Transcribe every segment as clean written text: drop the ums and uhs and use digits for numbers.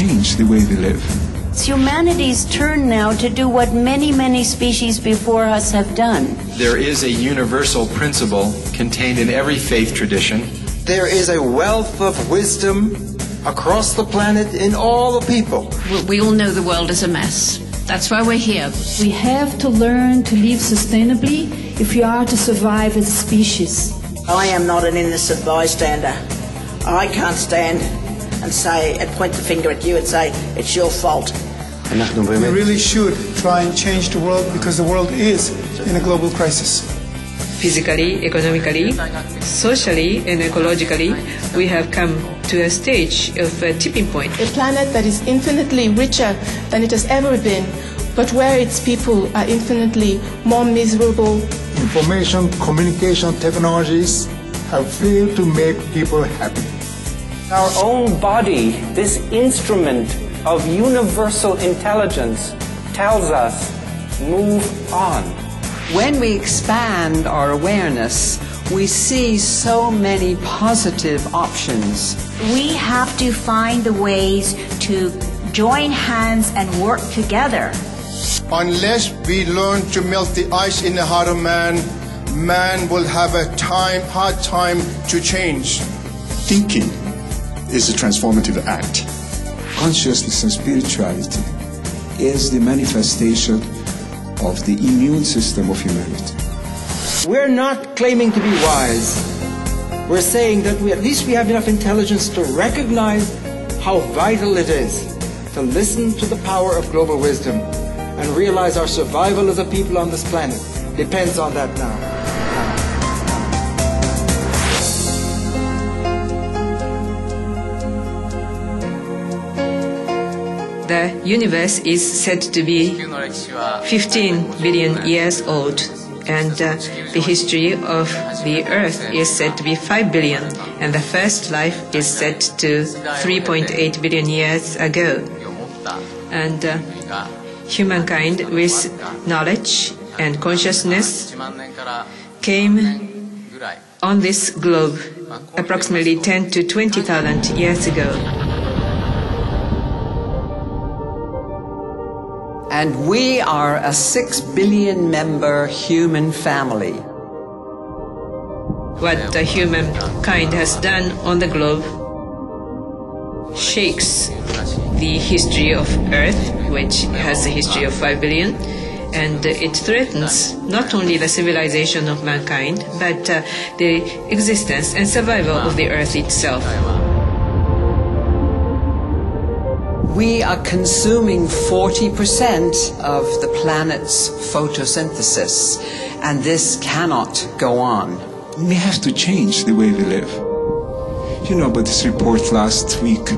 change the way they live. It's humanity's turn now to do what many, many species before us have done. There is a universal principle contained in every faith tradition. There is a wealth of wisdom across the planet in all the people. We all know the world is a mess. That's why we're here. We have to learn to live sustainably if we are to survive as a species. I am not an innocent bystander. I can't stand and say and point the finger at you and say it's your fault. We really should try and change the world because the world is in a global crisis. Physically, economically, socially and ecologically, we have come to a stage of a tipping point. A planet that is infinitely richer than it has ever been, but where its people are infinitely more miserable. Information communication technologies have failed to make people happy. Our own body, this instrument of universal intelligence, tells us, move on. When we expand our awareness, we see so many positive options. We have to find the ways to join hands and work together. Unless we learn to melt the ice in the heart of man, man will have a hard time to change. Thinking is a transformative act. Consciousness and spirituality is the manifestation of the immune system of humanity. We're not claiming to be wise. We're saying that at least we have enough intelligence to recognize how vital it is to listen to the power of global wisdom and realize our survival as a people on this planet depends on that now. The universe is said to be 15 billion years old, and the history of the Earth is said to be 5 billion, and the first life is said to 3.8 billion years ago. And humankind with knowledge and consciousness came on this globe approximately 10 to 20,000 years ago. And we are a 6 billion member human family. What the humankind has done on the globe shakes the history of Earth, which has a history of 5 billion, and it threatens not only the civilization of mankind, but the existence and survival of the Earth itself. We are consuming 40% of the planet's photosynthesis, and this cannot go on. We have to change the way we live. You know about this report last week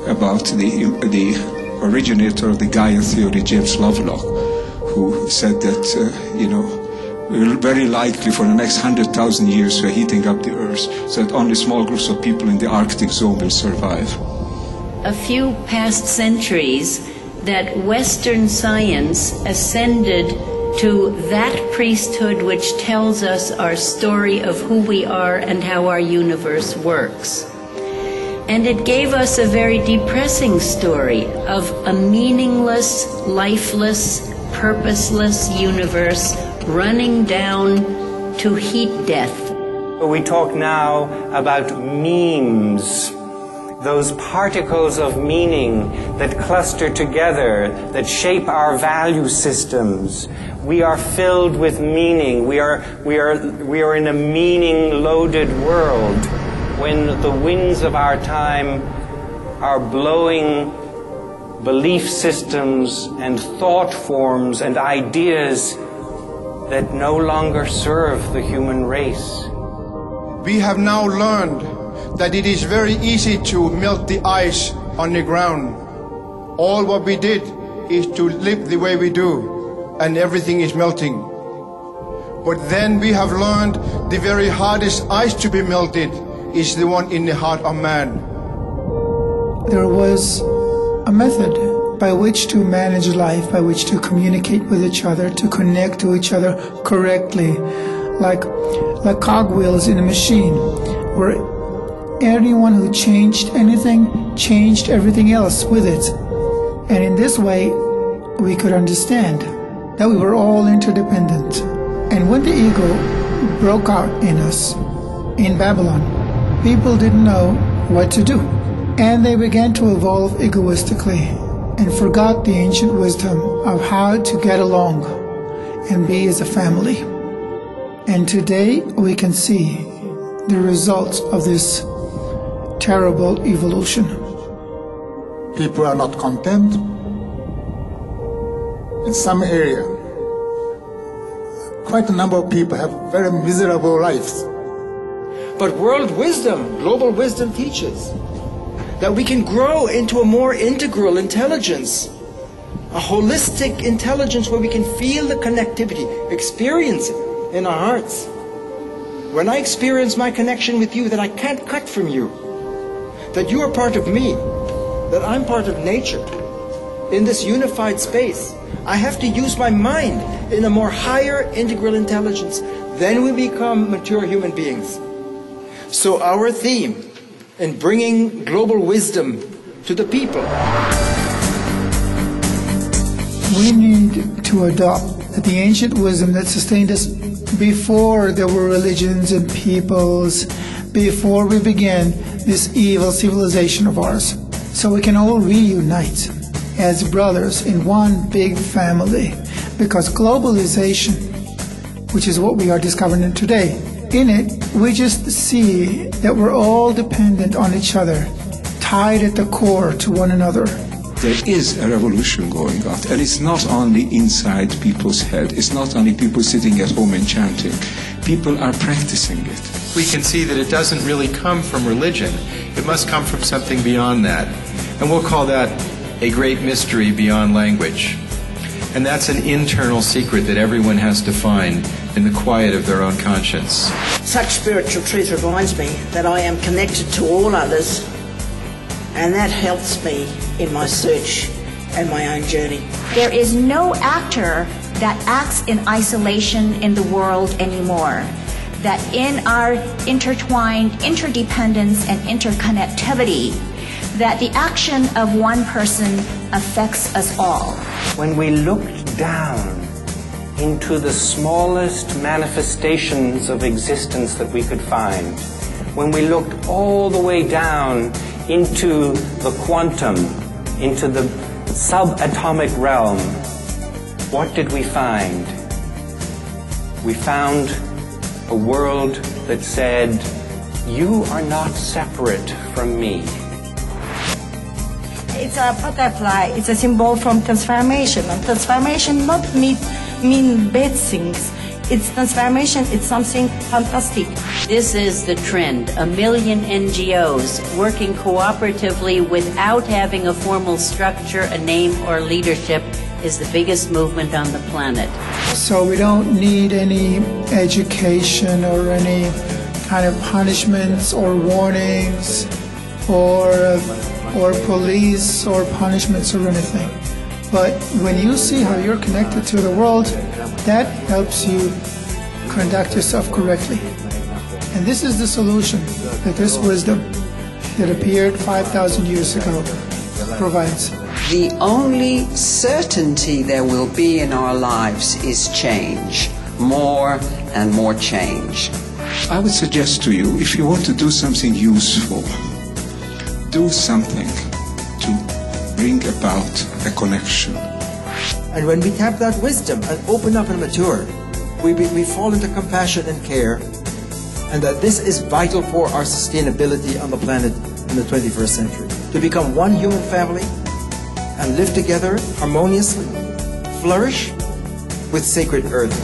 about the originator of the Gaia theory, James Lovelock, who said that, very likely for the next 100,000 years we're heating up the Earth, so that only small groups of people in the Arctic zone will survive. A few past centuries that Western science ascended to that priesthood which tells us our story of who we are and how our universe works. And it gave us a very depressing story of a meaningless, lifeless, purposeless universe running down to heat death. We talk now about memes. Those particles of meaning that cluster together, that shape our value systems. We are filled with meaning. We are in a meaning-loaded world when the winds of our time are blowing belief systems and thought forms and ideas that no longer serve the human race. We have now learned that it is very easy to melt the ice on the ground. All what we did is to live the way we do, and everything is melting. But then we have learned the very hardest ice to be melted is the one in the heart of man. There was a method by which to manage life, by which to communicate with each other, to connect to each other correctly, like cogwheels in a machine, where anyone who changed anything changed everything else with it. And in this way, we could understand that we were all interdependent. And when the ego broke out in us, in Babylon, people didn't know what to do. And they began to evolve egoistically and forgot the ancient wisdom of how to get along and be as a family. And today we can see the results of this terrible evolution. People are not content. In some area, quite a number of people have very miserable lives. But world wisdom, global wisdom teaches that we can grow into a more integral intelligence, a holistic intelligence where we can feel the connectivity, experience it in our hearts. When I experience my connection with you, that I can't cut from you, that you are part of me, that I'm part of nature, in this unified space, I have to use my mind in a more higher integral intelligence. Then we become mature human beings. So our theme in bringing global wisdom to the people, we need to adopt the ancient wisdom that sustained us before there were religions and peoples, before we began this evil civilization of ours, so we can all reunite as brothers in one big family. Because globalization, which is what we are discovering today, in it we just see that we're all dependent on each other, tied at the core to one another. There is a revolution going on, and it's not only inside people's head, it's not only people sitting at home and chanting. People are practicing it. We can see that it doesn't really come from religion. It must come from something beyond that. And we'll call that a great mystery beyond language. And that's an internal secret that everyone has to find in the quiet of their own conscience. Such spiritual truth reminds me that I am connected to all others, and that helps me in my search and my own journey. There is no actor that acts in isolation in the world anymore. That in our intertwined interdependence and interconnectivity, that the action of one person affects us all. When we looked down into the smallest manifestations of existence that we could find, when we looked all the way down into the quantum, into the subatomic realm, what did we find? We found a world that said, you are not separate from me. It's a butterfly. It's a symbol from transformation. And transformation not mean bad things. It's transformation. It's something fantastic. This is the trend. 1 million NGOs working cooperatively without having a formal structure, a name, or leadership is the biggest movement on the planet. So we don't need any education or any kind of punishments or warnings or police or punishments or anything. But when you see how you're connected to the world, that helps you conduct yourself correctly. And this is the solution that this wisdom that appeared 5,000 years ago provides. The only certainty there will be in our lives is change. More and more change. I would suggest to you, if you want to do something useful, do something to bring about a connection. And when we tap that wisdom and open up and mature, we fall into compassion and care, and that this is vital for our sustainability on the planet in the 21st century. To become one human family and live together harmoniously, flourish with sacred earth.